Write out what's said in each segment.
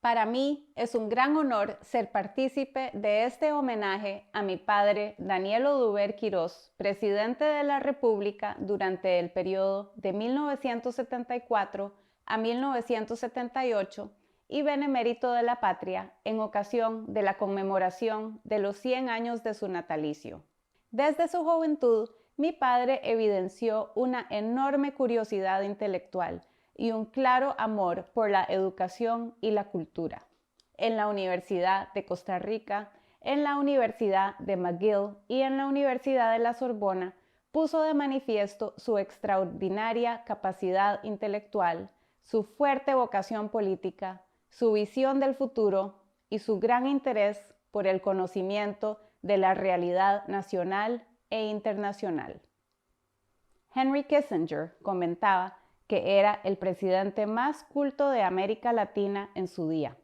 Para mí es un gran honor ser partícipe de este homenaje a mi padre Daniel Oduber Quirós, presidente de la República durante el periodo de 1974 a 1978 y benemérito de la patria en ocasión de la conmemoración de los 100 años de su natalicio. Desde su juventud, mi padre evidenció una enorme curiosidad intelectual y un claro amor por la educación y la cultura. En la Universidad de Costa Rica, en la Universidad de McGill y en la Universidad de la Sorbona, puso de manifiesto su extraordinaria capacidad intelectual, su fuerte vocación política, su visión del futuro y su gran interés por el conocimiento de la realidad nacional e internacional. Henry Kissinger comentaba que era el presidente más culto de América Latina en su día.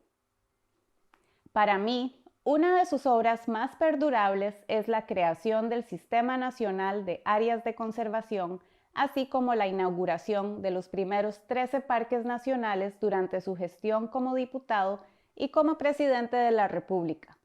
Para mí, una de sus obras más perdurables es la creación del Sistema Nacional de Áreas de Conservación, así como la inauguración de los primeros 13 parques nacionales durante su gestión como diputado y como presidente de la República.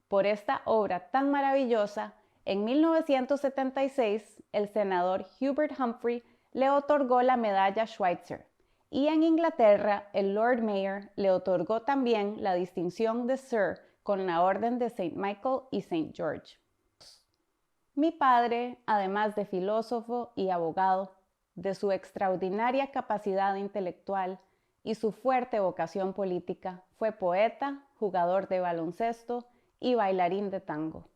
Por esta obra tan maravillosa, en 1976, el senador Hubert Humphrey le otorgó la medalla Schweitzer y en Inglaterra el Lord Mayor le otorgó también la distinción de Sir con la Orden de St. Michael y St. George. Mi padre, además de filósofo y abogado, de su extraordinaria capacidad intelectual y su fuerte vocación política, fue poeta, jugador de baloncesto y bailarín de tango.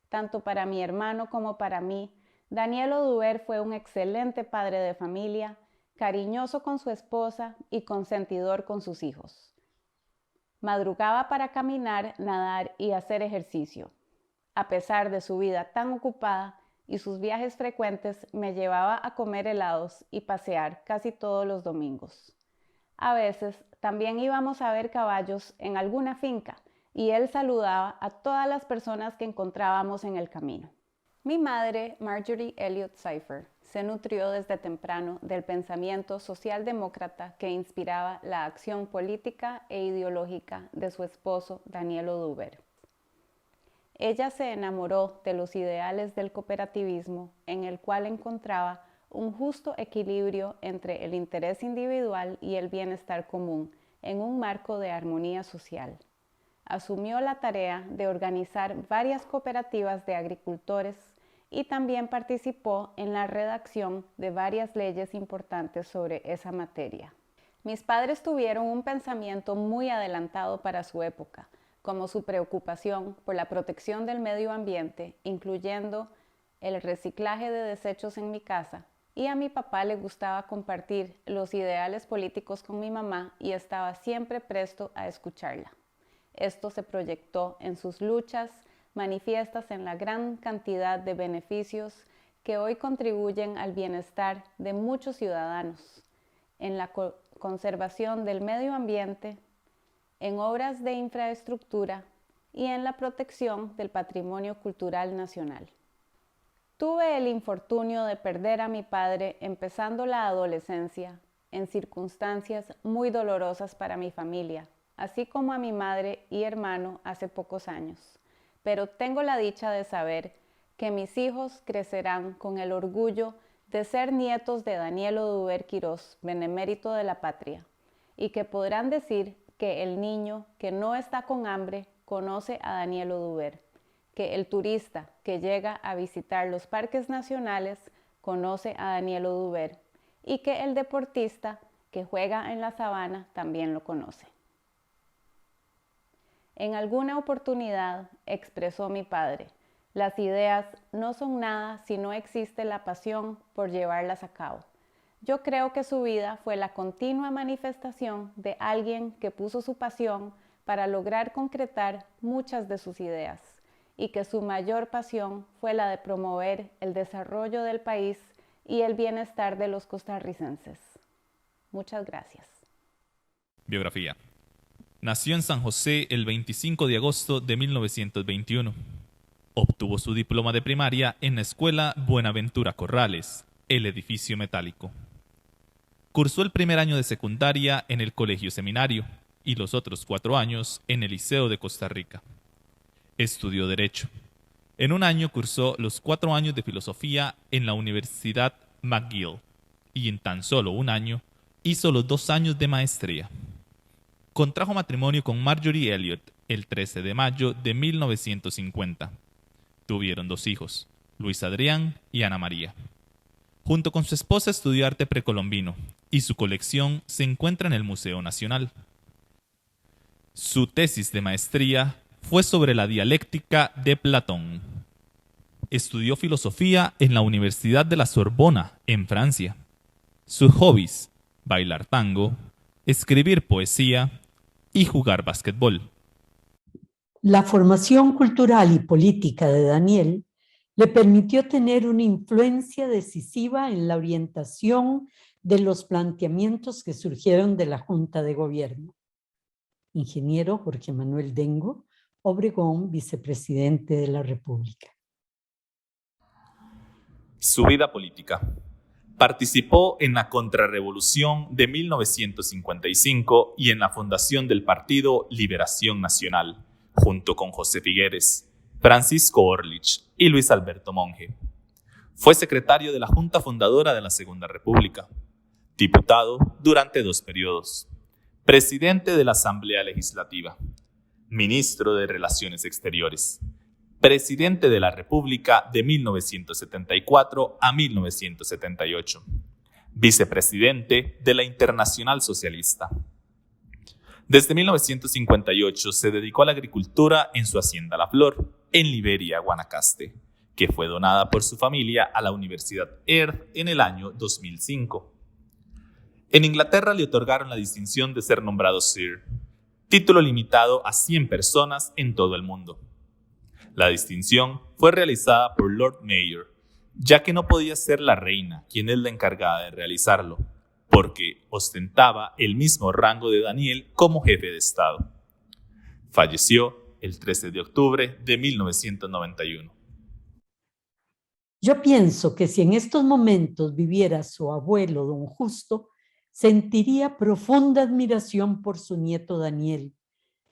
Tanto para mi hermano como para mí, Daniel Oduber fue un excelente padre de familia, cariñoso con su esposa y consentidor con sus hijos. Madrugaba para caminar, nadar y hacer ejercicio. A pesar de su vida tan ocupada y sus viajes frecuentes, me llevaba a comer helados y pasear casi todos los domingos. A veces también íbamos a ver caballos en alguna finca y él saludaba a todas las personas que encontrábamos en el camino. Mi madre, Marjorie Elliott Seifer, se nutrió desde temprano del pensamiento socialdemócrata que inspiraba la acción política e ideológica de su esposo, Daniel Oduber. Ella se enamoró de los ideales del cooperativismo, en el cual encontraba un justo equilibrio entre el interés individual y el bienestar común en un marco de armonía social. Asumió la tarea de organizar varias cooperativas de agricultores y también participó en la redacción de varias leyes importantes sobre esa materia. Mis padres tuvieron un pensamiento muy adelantado para su época, como su preocupación por la protección del medio ambiente, incluyendo el reciclaje de desechos en mi casa, y a mi papá le gustaba compartir los ideales políticos con mi mamá y estaba siempre presto a escucharla. Esto se proyectó en sus luchas manifiestas en la gran cantidad de beneficios que hoy contribuyen al bienestar de muchos ciudadanos, en la conservación del medio ambiente, en obras de infraestructura y en la protección del patrimonio cultural nacional. Tuve el infortunio de perder a mi padre empezando la adolescencia en circunstancias muy dolorosas para mi familia, así como a mi madre y hermano hace pocos años. Pero tengo la dicha de saber que mis hijos crecerán con el orgullo de ser nietos de Daniel Oduber Quirós, benemérito de la patria, y que podrán decir que el niño que no está con hambre conoce a Daniel Oduber, que el turista que llega a visitar los parques nacionales conoce a Daniel Oduber y que el deportista que juega en la sabana también lo conoce. En alguna oportunidad expresó mi padre, las ideas no son nada si no existe la pasión por llevarlas a cabo. Yo creo que su vida fue la continua manifestación de alguien que puso su pasión para lograr concretar muchas de sus ideas y que su mayor pasión fue la de promover el desarrollo del país y el bienestar de los costarricenses. Muchas gracias. Biografía. Nació en San José el 25 de agosto de 1921. Obtuvo su diploma de primaria en la Escuela Buenaventura Corrales, el edificio metálico. Cursó el primer año de secundaria en el Colegio Seminario y los otros 4 años en el Liceo de Costa Rica. Estudió Derecho. En un año cursó los 4 años de Filosofía en la Universidad McGill y en tan solo un año hizo los 2 años de Maestría. Contrajo matrimonio con Marjorie Elliott el 13 de mayo de 1950. Tuvieron 2 hijos, Luis Adrián y Ana María. Junto con su esposa estudió arte precolombino y su colección se encuentra en el Museo Nacional. Su tesis de maestría fue sobre la dialéctica de Platón. Estudió filosofía en la Universidad de la Sorbona, en Francia. Sus hobbies: bailar tango, escribir poesía y jugar básquetbol. La formación cultural y política de Daniel le permitió tener una influencia decisiva en la orientación de los planteamientos que surgieron de la Junta de Gobierno. Ingeniero Jorge Manuel Dengo Obregón, vicepresidente de la República. Su vida política. Participó en la Contrarrevolución de 1955 y en la fundación del Partido Liberación Nacional, junto con José Figueres, Francisco Orlich y Luis Alberto Monge. Fue secretario de la Junta Fundadora de la Segunda República, diputado durante 2 periodos, presidente de la Asamblea Legislativa, ministro de Relaciones Exteriores, presidente de la República de 1974 a 1978, vicepresidente de la Internacional Socialista. Desde 1958 se dedicó a la agricultura en su hacienda La Flor, en Liberia, Guanacaste, que fue donada por su familia a la Universidad Earth en el año 2005. En Inglaterra le otorgaron la distinción de ser nombrado Sir, título limitado a 100 personas en todo el mundo. La distinción fue realizada por Lord Mayor, ya que no podía ser la reina quien es la encargada de realizarlo, porque ostentaba el mismo rango de Daniel como jefe de Estado. Falleció el 13 de octubre de 1991. Yo pienso que si en estos momentos viviera su abuelo, don Justo, sentiría profunda admiración por su nieto Daniel,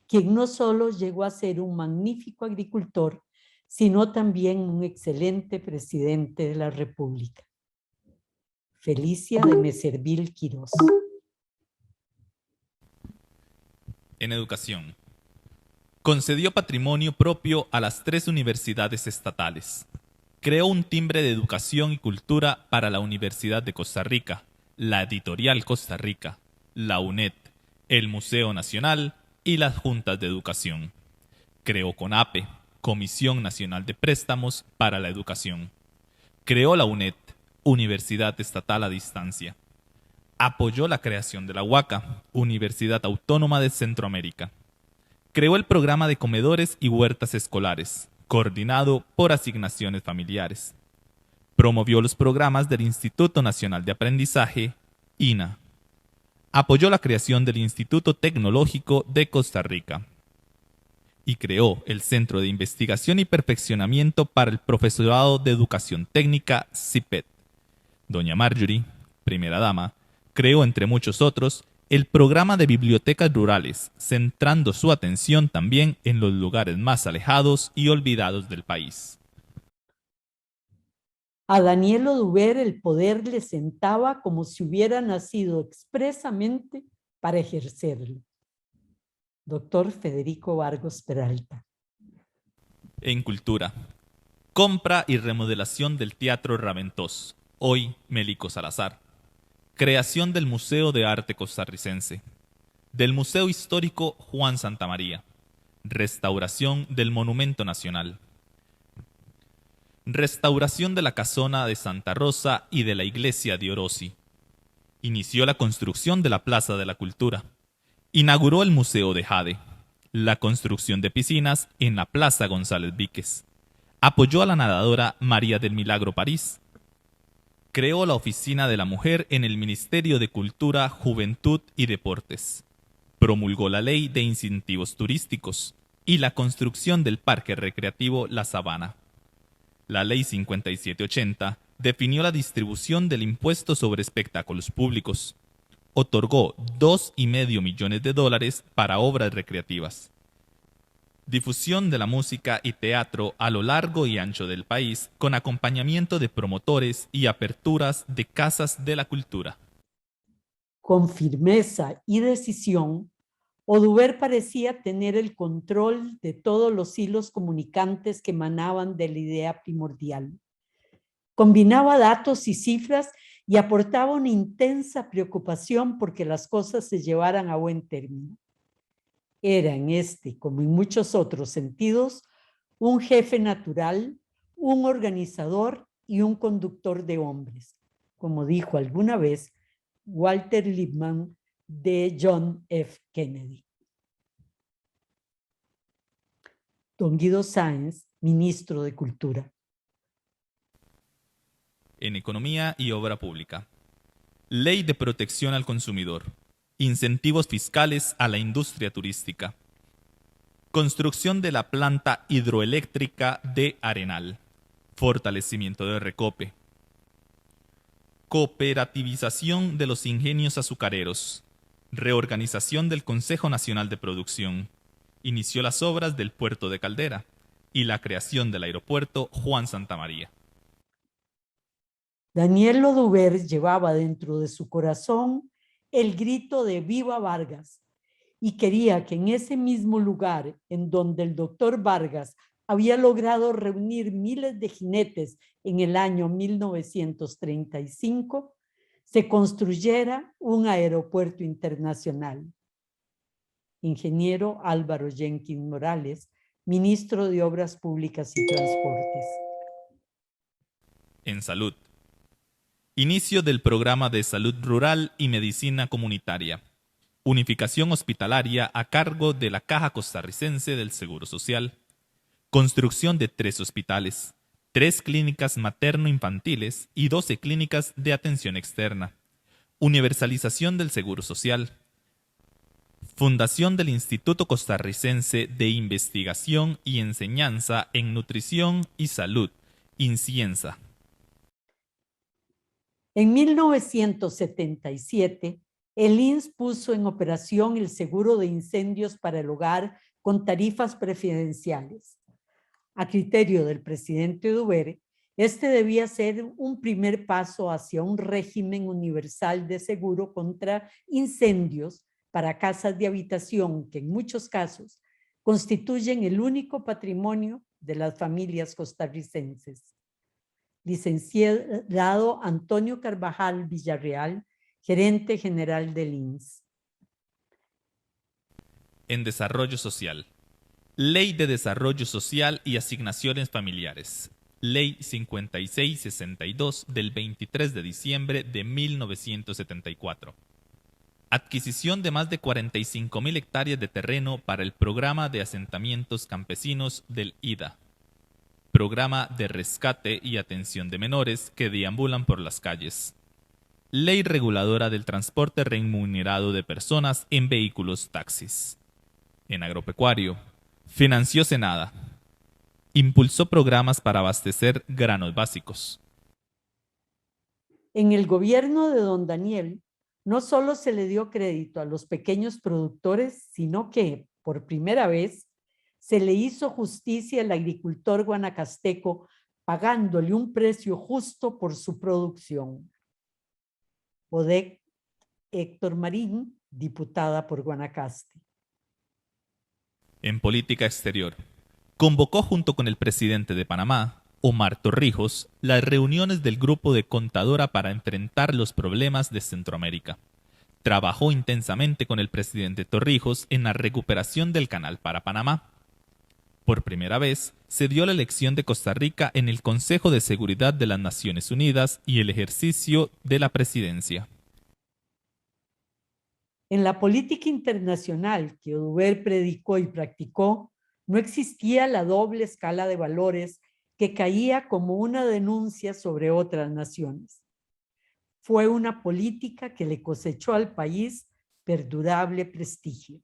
quien no solo llegó a ser un magnífico agricultor, sino también un excelente presidente de la República. Felicia de Meservil Quirós. En educación. Concedió patrimonio propio a las 3 universidades estatales. Creó un timbre de educación y cultura para la Universidad de Costa Rica, la Editorial Costa Rica, la UNED, el Museo Nacional y las Juntas de Educación. Creó CONAPE, Comisión Nacional de Préstamos para la Educación. Creó la UNED, Universidad Estatal a Distancia. Apoyó la creación de la UACA, Universidad Autónoma de Centroamérica. Creó el programa de comedores y huertas escolares, coordinado por asignaciones familiares. Promovió los programas del Instituto Nacional de Aprendizaje, INA. Apoyó la creación del Instituto Tecnológico de Costa Rica. Y creó el Centro de Investigación y Perfeccionamiento para el Profesorado de Educación Técnica, CIPET. Doña Marjorie, primera dama, creó, entre muchos otros, el programa de bibliotecas rurales, centrando su atención también en los lugares más alejados y olvidados del país. A Daniel Oduber el poder le sentaba como si hubiera nacido expresamente para ejercerlo. Doctor Federico Vargas Peralta. En cultura. Compra y remodelación del Teatro Raventós, hoy Melico Salazar. Creación del Museo de Arte Costarricense. Del Museo Histórico Juan Santamaría. Restauración del Monumento Nacional. Restauración de la Casona de Santa Rosa y de la Iglesia de Orosi. Inició la construcción de la Plaza de la Cultura. Inauguró el Museo de Jade. La construcción de piscinas en la Plaza González Víquez. Apoyó a la nadadora María del Milagro París. Creó la Oficina de la Mujer en el Ministerio de Cultura, Juventud y Deportes. Promulgó la Ley de Incentivos Turísticos y la construcción del Parque Recreativo La Sabana. La Ley 5780 definió la distribución del impuesto sobre espectáculos públicos. otorgó $2,5 millones para obras recreativas. Difusión de la música y teatro a lo largo y ancho del país, con acompañamiento de promotores y aperturas de casas de la cultura. Con firmeza y decisión, Oduber parecía tener el control de todos los hilos comunicantes que emanaban de la idea primordial. Combinaba datos y cifras y aportaba una intensa preocupación porque las cosas se llevaran a buen término. Era en este, como en muchos otros sentidos, un jefe natural, un organizador y un conductor de hombres, como dijo alguna vez Walter Lippmann de John F. Kennedy. Don Guido Sáenz, ministro de Cultura. En Economía y Obra Pública. Ley de Protección al Consumidor. Incentivos fiscales a la industria turística. Construcción de la planta hidroeléctrica de Arenal. Fortalecimiento de Recope. Cooperativización de los ingenios azucareros. Reorganización del Consejo Nacional de Producción. Inició las obras del puerto de Caldera y la creación del aeropuerto Juan Santamaría. Daniel Oduber llevaba dentro de su corazón el grito de ¡Viva Vargas! Y quería que en ese mismo lugar en donde el doctor Vargas había logrado reunir miles de jinetes en el año 1935, se construyera un aeropuerto internacional. Ingeniero Álvaro Jenkins Morales, ministro de Obras Públicas y Transportes. En salud. Inicio del programa de salud rural y medicina comunitaria. Unificación hospitalaria a cargo de la Caja Costarricense del Seguro Social. Construcción de 3 hospitales, 3 clínicas materno-infantiles y 12 clínicas de atención externa. Universalización del Seguro Social. Fundación del Instituto Costarricense de Investigación y Enseñanza en Nutrición y Salud, INCIENSA. En 1977, el INS puso en operación el seguro de incendios para el hogar con tarifas preferenciales. A criterio del presidente Oduber, este debía ser un primer paso hacia un régimen universal de seguro contra incendios para casas de habitación que en muchos casos constituyen el único patrimonio de las familias costarricenses. Licenciado Antonio Carvajal Villarreal, gerente general del INS. En desarrollo social. Ley de Desarrollo Social y Asignaciones Familiares. Ley 5662 del 23 de diciembre de 1974. Adquisición de más de 45.000 hectáreas de terreno para el Programa de Asentamientos Campesinos del IDA. Programa de Rescate y Atención de Menores que deambulan por las calles. Ley reguladora del transporte remunerado de personas en vehículos taxis. En agropecuario. Financió Senada. Impulsó programas para abastecer granos básicos. En el gobierno de don Daniel, no solo se le dio crédito a los pequeños productores, sino que, por primera vez, se le hizo justicia al agricultor guanacasteco, pagándole un precio justo por su producción. Odette Héctor Marín, diputada por Guanacaste. En política exterior, convocó junto con el presidente de Panamá, Omar Torrijos, las reuniones del Grupo de Contadora para enfrentar los problemas de Centroamérica. Trabajó intensamente con el presidente Torrijos en la recuperación del canal para Panamá. Por primera vez, se dio la elección de Costa Rica en el Consejo de Seguridad de las Naciones Unidas y el ejercicio de la presidencia. En la política internacional que Oduber predicó y practicó, no existía la doble escala de valores que caía como una denuncia sobre otras naciones. Fue una política que le cosechó al país perdurable prestigio.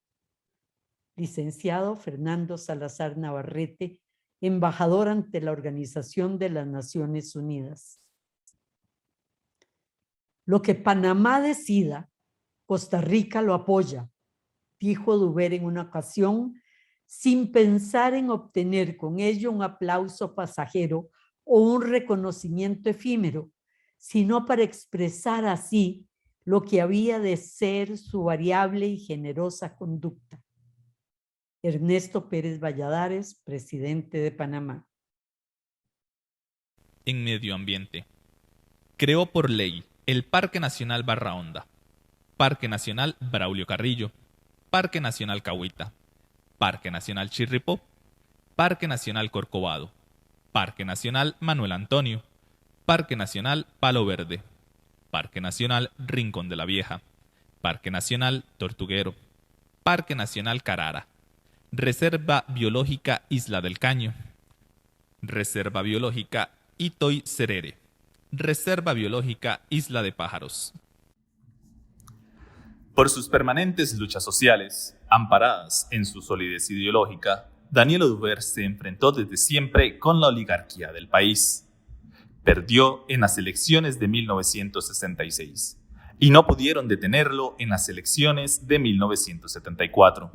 Licenciado Fernando Salazar Navarrete, embajador ante la Organización de las Naciones Unidas. Lo que Panamá decida Costa Rica lo apoya, dijo Duber en una ocasión, sin pensar en obtener con ello un aplauso pasajero o un reconocimiento efímero, sino para expresar así lo que había de ser su variable y generosa conducta. Ernesto Pérez Valladares, presidente de Panamá. En medio ambiente. Creó por ley el Parque Nacional Barra Honda, Parque Nacional Braulio Carrillo, Parque Nacional Cahuita, Parque Nacional Chirripó, Parque Nacional Corcovado, Parque Nacional Manuel Antonio, Parque Nacional Palo Verde, Parque Nacional Rincón de la Vieja, Parque Nacional Tortuguero, Parque Nacional Carara, Reserva Biológica Isla del Caño, Reserva Biológica Itoy Cerere, Reserva Biológica Isla de Pájaros. Por sus permanentes luchas sociales, amparadas en su solidez ideológica, Daniel Oduber se enfrentó desde siempre con la oligarquía del país. Perdió en las elecciones de 1966 y no pudieron detenerlo en las elecciones de 1974.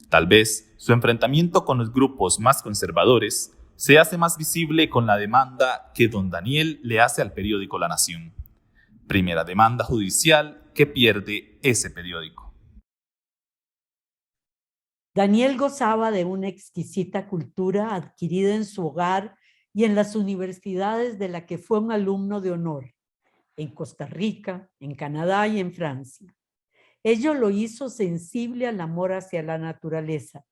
Tal vez su enfrentamiento con los grupos más conservadores se hace más visible con la demanda que don Daniel le hace al periódico La Nación. Primera demanda judicial que pierde ese periódico. Daniel gozaba de una exquisita cultura adquirida en su hogar y en las universidades de la que fue un alumno de honor, en Costa Rica, en Canadá y en Francia. Ello lo hizo sensible al amor hacia la naturaleza,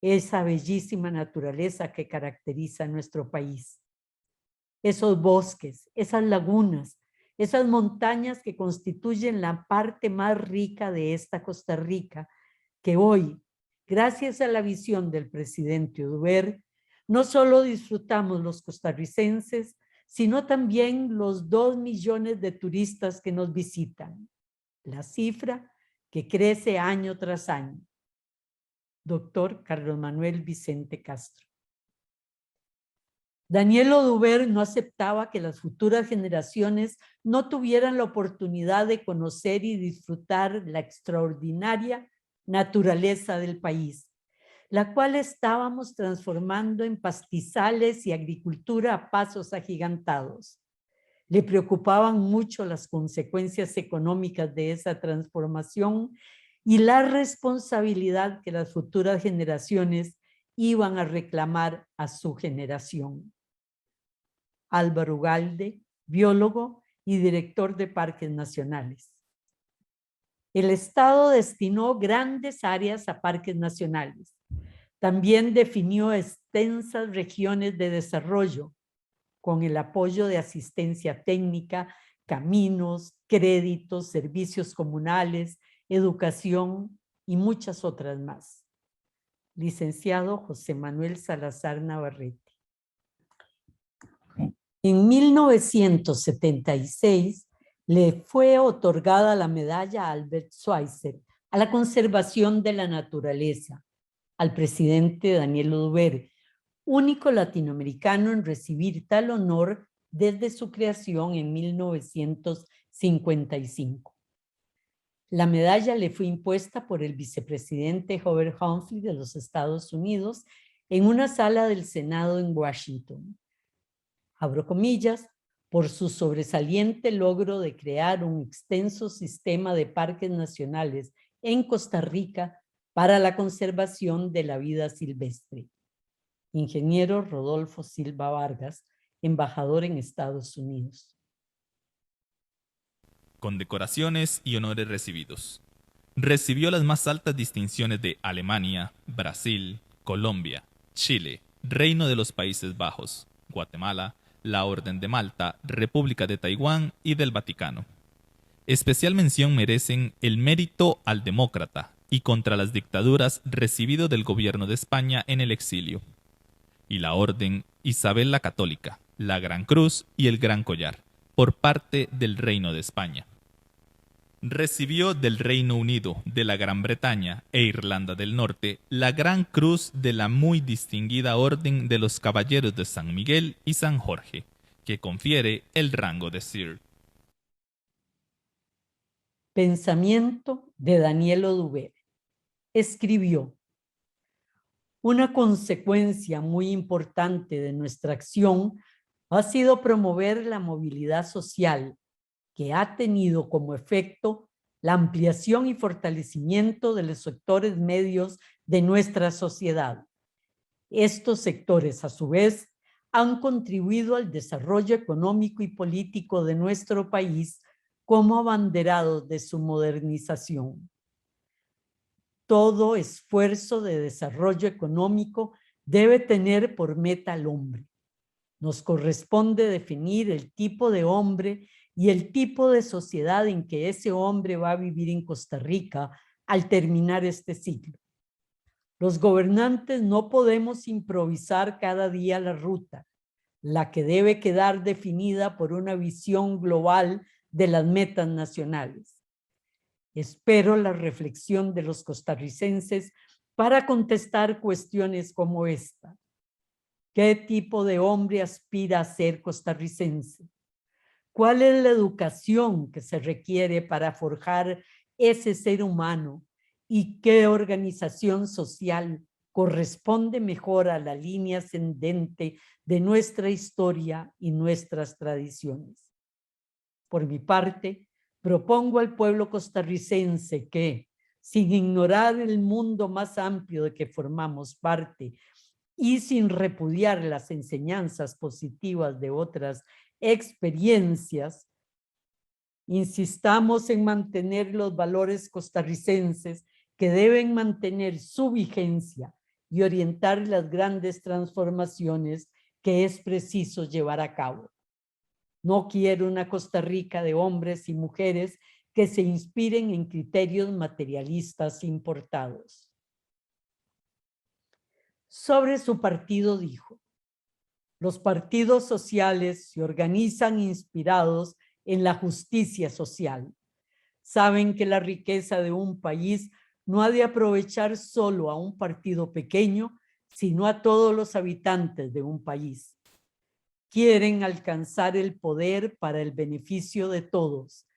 esa bellísima naturaleza que caracteriza a nuestro país. Esos bosques, esas lagunas, esas montañas que constituyen la parte más rica de esta Costa Rica, que hoy, gracias a la visión del presidente Oduber, no solo disfrutamos los costarricenses, sino también los 2 millones de turistas que nos visitan. La cifra que crece año tras año. Doctor Carlos Manuel Vicente Castro. Daniel Oduber no aceptaba que las futuras generaciones no tuvieran la oportunidad de conocer y disfrutar la extraordinaria naturaleza del país, la cual estábamos transformando en pastizales y agricultura a pasos agigantados. Le preocupaban mucho las consecuencias económicas de esa transformación y la responsabilidad que las futuras generaciones iban a reclamar a su generación. Álvaro Ugalde, biólogo y director de Parques Nacionales. El Estado destinó grandes áreas a parques nacionales. También definió extensas regiones de desarrollo con el apoyo de asistencia técnica, caminos, créditos, servicios comunales, educación y muchas otras más. Licenciado José Manuel Salazar Navarrete. En 1976 le fue otorgada la medalla Albert Schweitzer a la conservación de la naturaleza al presidente Daniel Oduber, único latinoamericano en recibir tal honor desde su creación en 1955. La medalla le fue impuesta por el vicepresidente Hubert Humphrey de los Estados Unidos en una sala del Senado en Washington. Abro comillas, por su sobresaliente logro de crear un extenso sistema de parques nacionales en Costa Rica para la conservación de la vida silvestre. Ingeniero Rodolfo Silva Vargas, embajador en Estados Unidos. Condecoraciones y honores recibidos. Recibió las más altas distinciones de Alemania, Brasil, Colombia, Chile, Reino de los Países Bajos, Guatemala, la Orden de Malta, República de Taiwán y del Vaticano. Especial mención merecen el mérito al demócrata y contra las dictaduras recibido del gobierno de España en el exilio, y la Orden Isabel la Católica, la Gran Cruz y el Gran Collar, por parte del Reino de España. Recibió del Reino Unido, de la Gran Bretaña e Irlanda del Norte la Gran Cruz de la muy distinguida Orden de los Caballeros de San Miguel y San Jorge, que confiere el rango de Sir. Pensamiento de Daniel Oduber. Escribió: una consecuencia muy importante de nuestra acción ha sido promover la movilidad social, que ha tenido como efecto la ampliación y fortalecimiento de los sectores medios de nuestra sociedad. Estos sectores, a su vez, han contribuido al desarrollo económico y político de nuestro país como abanderados de su modernización. Todo esfuerzo de desarrollo económico debe tener por meta al hombre. Nos corresponde definir el tipo de hombre y el tipo de sociedad en que ese hombre va a vivir en Costa Rica al terminar este siglo. Los gobernantes no podemos improvisar cada día la ruta, la que debe quedar definida por una visión global de las metas nacionales. Espero la reflexión de los costarricenses para contestar cuestiones como esta. ¿Qué tipo de hombre aspira a ser costarricense? ¿Cuál es la educación que se requiere para forjar ese ser humano? ¿Y qué organización social corresponde mejor a la línea ascendente de nuestra historia y nuestras tradiciones? Por mi parte, propongo al pueblo costarricense que, sin ignorar el mundo más amplio de que formamos parte y sin repudiar las enseñanzas positivas de otras experiencias, insistamos en mantener los valores costarricenses que deben mantener su vigencia y orientar las grandes transformaciones que es preciso llevar a cabo. No quiero una Costa Rica de hombres y mujeres que se inspiren en criterios materialistas importados. Sobre su partido dijo: los partidos sociales se organizan inspirados en la justicia social. Saben que la riqueza de un país no ha de aprovechar solo a un partido pequeño, sino a todos los habitantes de un país. Quieren alcanzar el poder para el beneficio de todos.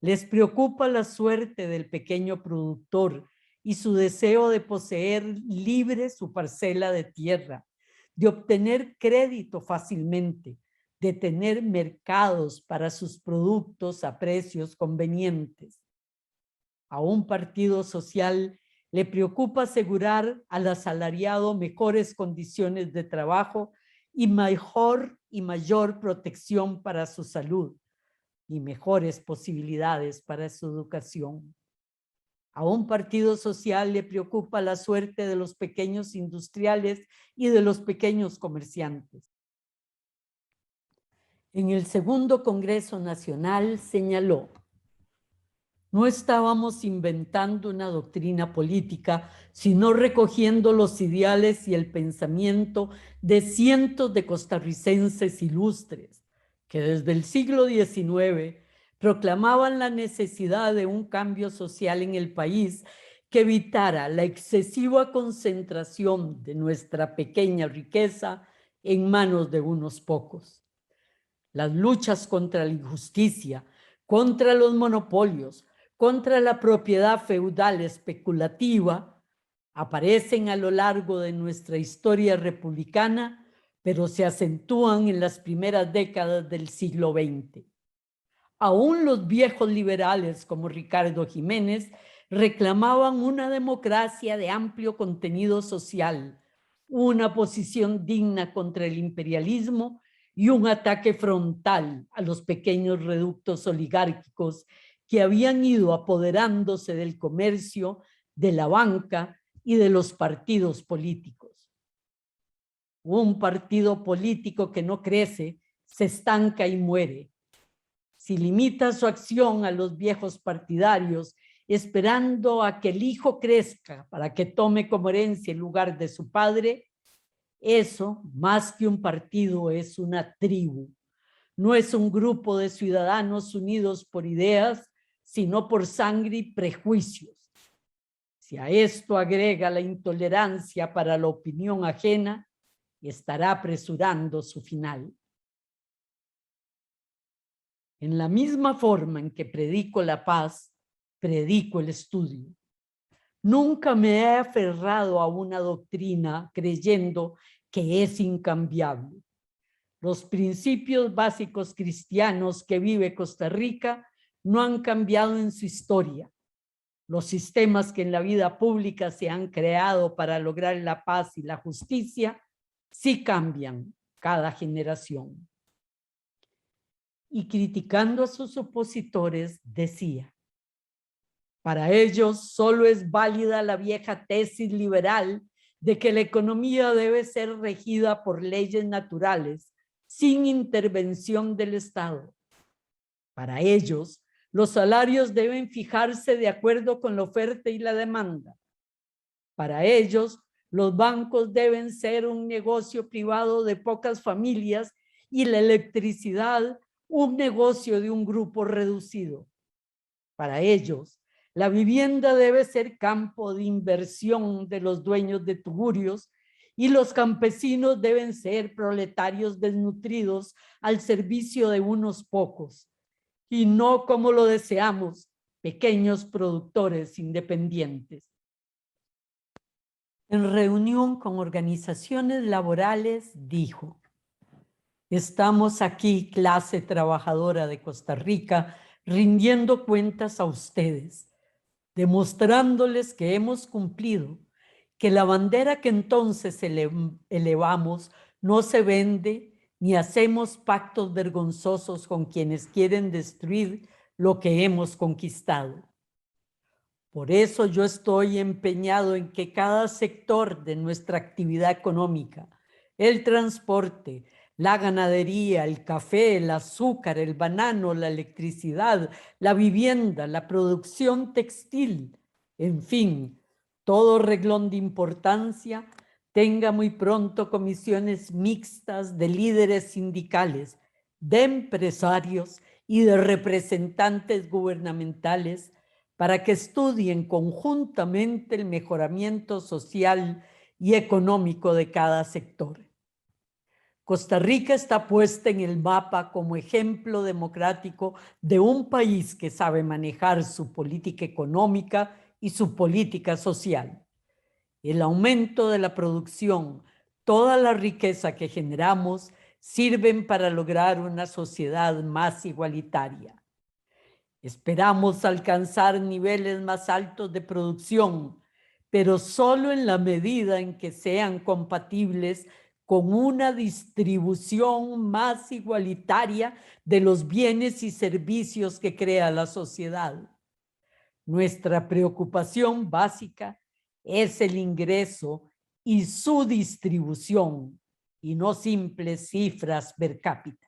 Les preocupa la suerte del pequeño productor y su deseo de poseer libre su parcela de tierra, de obtener crédito fácilmente, de tener mercados para sus productos a precios convenientes. A un partido social le preocupa asegurar al asalariado mejores condiciones de trabajo y mejor y mayor protección para su salud y mejores posibilidades para su educación. A un partido social le preocupa la suerte de los pequeños industriales y de los pequeños comerciantes. En el segundo Congreso Nacional señaló: no estábamos inventando una doctrina política, sino recogiendo los ideales y el pensamiento de cientos de costarricenses ilustres, que desde el siglo XIX proclamaban la necesidad de un cambio social en el país que evitara la excesiva concentración de nuestra pequeña riqueza en manos de unos pocos. Las luchas contra la injusticia, contra los monopolios, contra la propiedad feudal especulativa, aparecen a lo largo de nuestra historia republicana, pero se acentúan en las primeras décadas del siglo XX. Aún los viejos liberales como Ricardo Jiménez reclamaban una democracia de amplio contenido social, una posición digna contra el imperialismo y un ataque frontal a los pequeños reductos oligárquicos que habían ido apoderándose del comercio, de la banca y de los partidos políticos. Un partido político que no crece, se estanca y muere. Si limita su acción a los viejos partidarios, esperando a que el hijo crezca para que tome como herencia el lugar de su padre, eso, más que un partido, es una tribu. No es un grupo de ciudadanos unidos por ideas, sino por sangre y prejuicios. Si a esto agrega la intolerancia para la opinión ajena, estará apresurando su final. En la misma forma en que predico la paz, predico el estudio. Nunca me he aferrado a una doctrina creyendo que es incambiable. Los principios básicos cristianos que vive Costa Rica no han cambiado en su historia. Los sistemas que en la vida pública se han creado para lograr la paz y la justicia sí cambian cada generación. Y criticando a sus opositores decía: para ellos solo es válida la vieja tesis liberal de que la economía debe ser regida por leyes naturales sin intervención del Estado. Para ellos, los salarios deben fijarse de acuerdo con la oferta y la demanda. Para ellos, los bancos deben ser un negocio privado de pocas familias y la electricidad un negocio de un grupo reducido. Para ellos, la vivienda debe ser campo de inversión de los dueños de tugurios y los campesinos deben ser proletarios desnutridos al servicio de unos pocos, y no como lo deseamos, pequeños productores independientes. En reunión con organizaciones laborales dijo: estamos aquí, clase trabajadora de Costa Rica, rindiendo cuentas a ustedes, demostrándoles que hemos cumplido, que la bandera que entonces elevamos no se vende ni hacemos pactos vergonzosos con quienes quieren destruir lo que hemos conquistado. Por eso yo estoy empeñado en que cada sector de nuestra actividad económica, el transporte, la ganadería, el café, el azúcar, el banano, la electricidad, la vivienda, la producción textil, en fin, todo reglón de importancia, tenga muy pronto comisiones mixtas de líderes sindicales, de empresarios y de representantes gubernamentales para que estudien conjuntamente el mejoramiento social y económico de cada sector. Costa Rica está puesta en el mapa como ejemplo democrático de un país que sabe manejar su política económica y su política social. El aumento de la producción, toda la riqueza que generamos sirven para lograr una sociedad más igualitaria. Esperamos alcanzar niveles más altos de producción, pero solo en la medida en que sean compatibles con una distribución más igualitaria de los bienes y servicios que crea la sociedad. Nuestra preocupación básica es el ingreso y su distribución, y no simples cifras per cápita.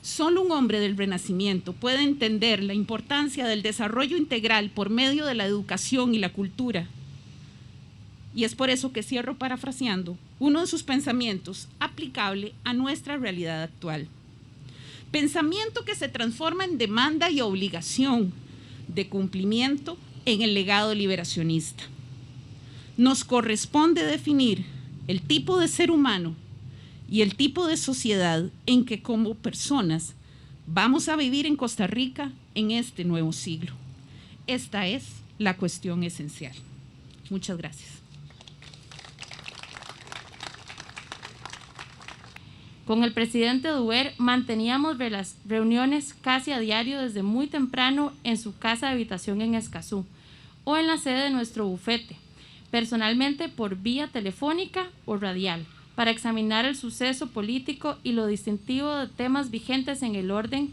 Solo un hombre del Renacimiento puede entender la importancia del desarrollo integral por medio de la educación y la cultura. Y es por eso que cierro parafraseando uno de sus pensamientos aplicable a nuestra realidad actual. Pensamiento que se transforma en demanda y obligación de cumplimiento en el legado liberacionista. Nos corresponde definir el tipo de ser humano y el tipo de sociedad en que como personas vamos a vivir en Costa Rica en este nuevo siglo. Esta es la cuestión esencial. Muchas gracias. Con el presidente Duber manteníamos reuniones casi a diario desde muy temprano en su casa de habitación en Escazú o en la sede de nuestro bufete, personalmente por vía telefónica o radial, para examinar el suceso político y lo distintivo de temas vigentes en el orden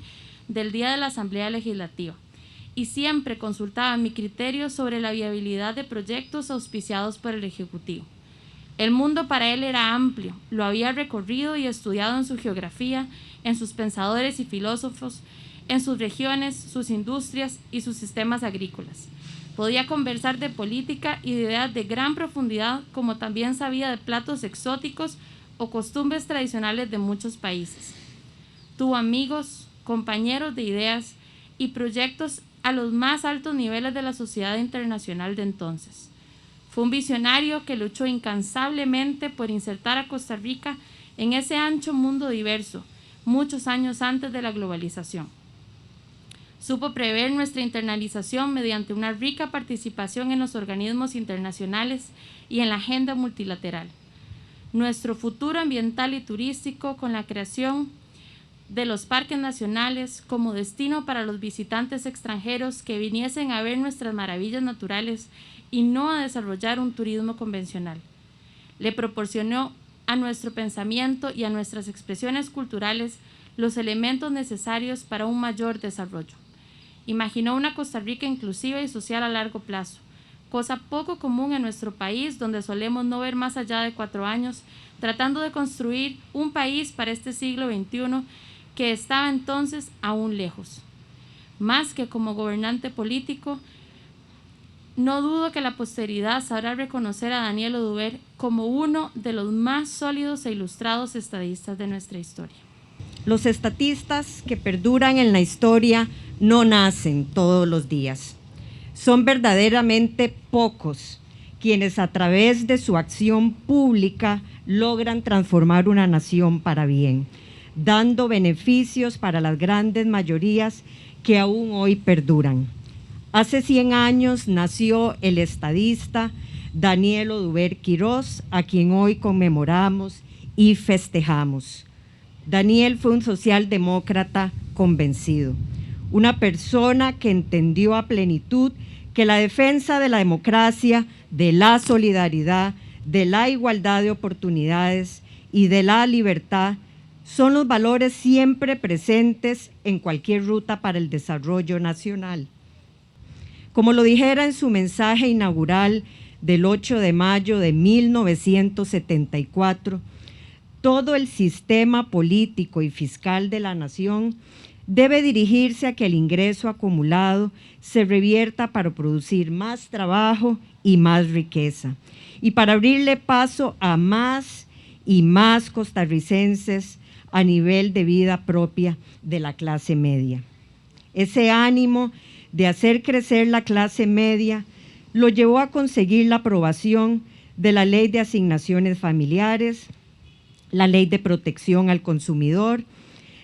del día de la Asamblea Legislativa. Y siempre consultaba mi criterio sobre la viabilidad de proyectos auspiciados por el Ejecutivo. El mundo para él era amplio, lo había recorrido y estudiado en su geografía, en sus pensadores y filósofos, en sus regiones, sus industrias y sus sistemas agrícolas. Podía conversar de política y de ideas de gran profundidad, como también sabía de platos exóticos o costumbres tradicionales de muchos países. Tuvo amigos, compañeros de ideas y proyectos a los más altos niveles de la sociedad internacional de entonces. Fue un visionario que luchó incansablemente por insertar a Costa Rica en ese ancho mundo diverso, muchos años antes de la globalización. Supo prever nuestra internalización mediante una rica participación en los organismos internacionales y en la agenda multilateral. Nuestro futuro ambiental y turístico con la creación de los parques nacionales como destino para los visitantes extranjeros que viniesen a ver nuestras maravillas naturales y no a desarrollar un turismo convencional. Le proporcionó a nuestro pensamiento y a nuestras expresiones culturales los elementos necesarios para un mayor desarrollo. Imaginó una Costa Rica inclusiva y social a largo plazo, cosa poco común en nuestro país, donde solemos no ver más allá de 4 años, tratando de construir un país para este siglo XXI que estaba entonces aún lejos. Más que como gobernante político, no dudo que la posteridad sabrá reconocer a Daniel Oduber como uno de los más sólidos e ilustrados estadistas de nuestra historia. Los estatistas que perduran en la historia no nacen todos los días. Son verdaderamente pocos quienes a través de su acción pública logran transformar una nación para bien, dando beneficios para las grandes mayorías que aún hoy perduran. Hace 100 años nació el estadista Daniel Oduber Quirós, a quien hoy conmemoramos y festejamos. Daniel fue un socialdemócrata convencido, una persona que entendió a plenitud que la defensa de la democracia, de la solidaridad, de la igualdad de oportunidades y de la libertad son los valores siempre presentes en cualquier ruta para el desarrollo nacional. Como lo dijera en su mensaje inaugural del 8 de mayo de 1974, todo el sistema político y fiscal de la nación debe dirigirse a que el ingreso acumulado se revierta para producir más trabajo y más riqueza, y para abrirle paso a más y más costarricenses a nivel de vida propia de la clase media. Ese ánimo de hacer crecer la clase media lo llevó a conseguir la aprobación de la Ley de Asignaciones Familiares, la Ley de Protección al Consumidor,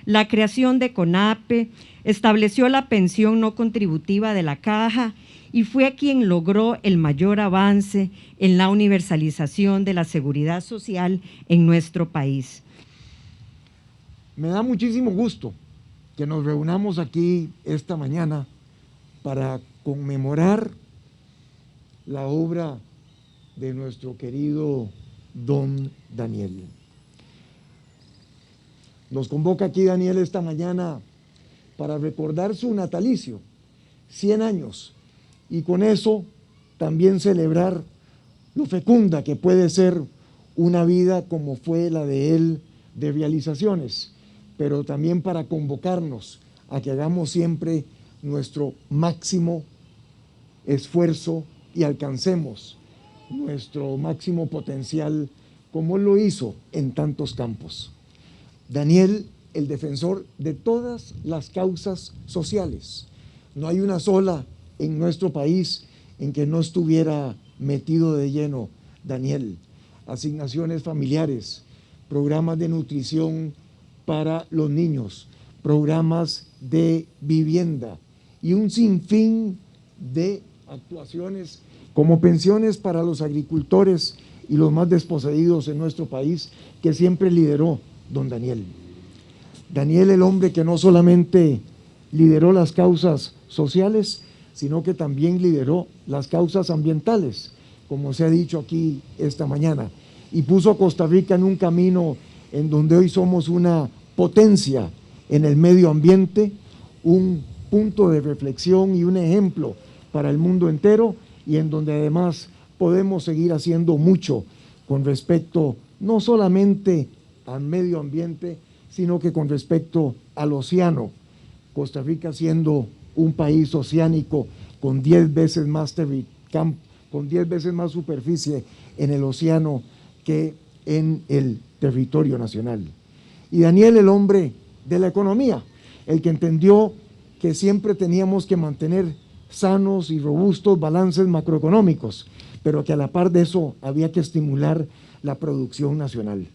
la creación de CONAPE, estableció la pensión no contributiva de la Caja y fue quien logró el mayor avance en la universalización de la seguridad social en nuestro país. Me da muchísimo gusto que nos reunamos aquí esta mañana para conmemorar la obra de nuestro querido don Daniel. Nos convoca aquí Daniel esta mañana para recordar su natalicio, 100 años, y con eso también celebrar lo fecunda que puede ser una vida como fue la de él, de realizaciones, pero también para convocarnos a que hagamos siempre nuestro máximo esfuerzo y alcancemos nuestro máximo potencial como él lo hizo en tantos campos. Daniel, el defensor de todas las causas sociales. No hay una sola en nuestro país en que no estuviera metido de lleno Daniel. Asignaciones familiares, programas de nutrición para los niños, programas de vivienda y un sinfín de actuaciones como pensiones para los agricultores y los más desposeídos en nuestro país que siempre lideró don Daniel. Daniel, el hombre que no solamente lideró las causas sociales, sino que también lideró las causas ambientales, como se ha dicho aquí esta mañana, y puso a Costa Rica en un camino en donde hoy somos una potencia en el medio ambiente, un punto de reflexión y un ejemplo para el mundo entero, y en donde además podemos seguir haciendo mucho con respecto no solamente al medio ambiente, sino que con respecto al océano. Costa Rica siendo un país oceánico con 10 veces más superficie en el océano que en el territorio nacional. Y Daniel, el hombre de la economía, el que entendió que siempre teníamos que mantener sanos y robustos balances macroeconómicos, pero que a la par de eso había que estimular la producción nacional.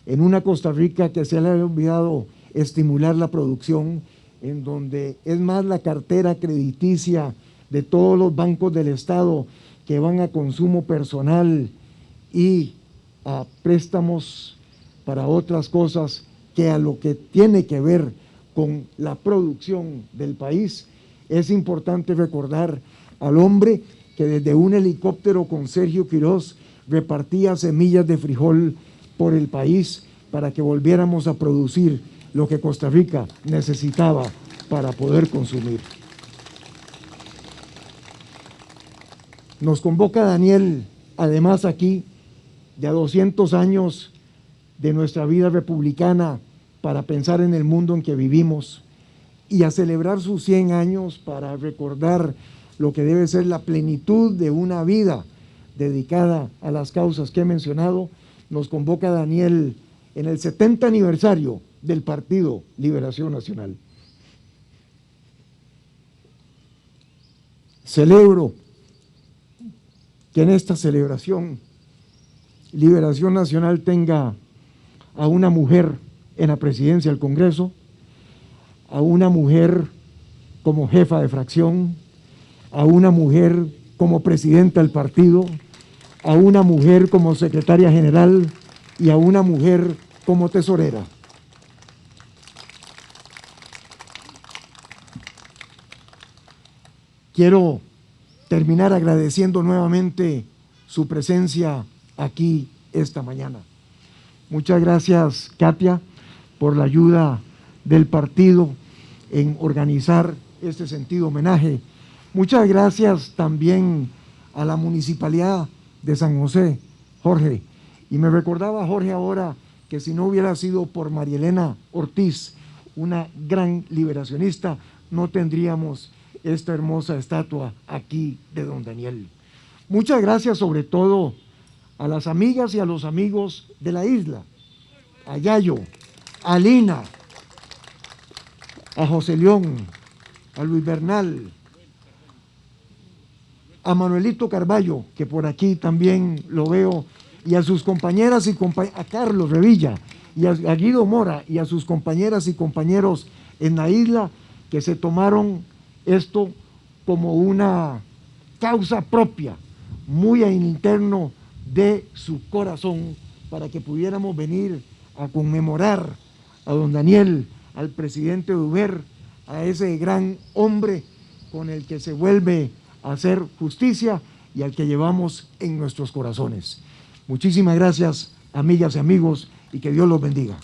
En una Costa Rica que se le ha olvidado estimular la producción, en donde es más la cartera crediticia de todos los bancos del Estado que van a consumo personal y a préstamos para otras cosas que a lo que tiene que ver con la producción del país. Es importante recordar al hombre que desde un helicóptero con Sergio Quirós repartía semillas de frijol por el país para que volviéramos a producir lo que Costa Rica necesitaba para poder consumir. Nos convoca Daniel, además aquí, de a 200 años de nuestra vida republicana, para pensar en el mundo en que vivimos y a celebrar sus 100 años para recordar lo que debe ser la plenitud de una vida dedicada a las causas que he mencionado. Nos convoca Daniel en el 70 aniversario del Partido Liberación Nacional. Celebro que en esta celebración Liberación Nacional tenga a una mujer en la presidencia del Congreso, a una mujer como jefa de fracción, a una mujer como presidenta del partido, a una mujer como secretaria general y a una mujer como tesorera. Quiero terminar agradeciendo nuevamente su presencia aquí esta mañana. Muchas gracias, Katia, por la ayuda del partido en organizar este sentido homenaje. Muchas gracias también a la Municipalidad de San José, Jorge. Y me recordaba Jorge ahora que si no hubiera sido por María Elena Ortiz, una gran liberacionista, no tendríamos esta hermosa estatua aquí de don Daniel. Muchas gracias sobre todo a las amigas y a los amigos de la isla, a Yayo, a Lina, a José León, a Luis Bernal, a Manuelito Carballo, que por aquí también lo veo, y a sus compañeras y a Carlos Revilla, y a Guido Mora, y a sus compañeras y compañeros en la isla, que se tomaron esto como una causa propia, muy en interno de su corazón, para que pudiéramos venir a conmemorar a don Daniel, al presidente Duber, a ese gran hombre con el que se vuelve a hacer justicia y al que llevamos en nuestros corazones. Muchísimas gracias, amigas y amigos, y que Dios los bendiga.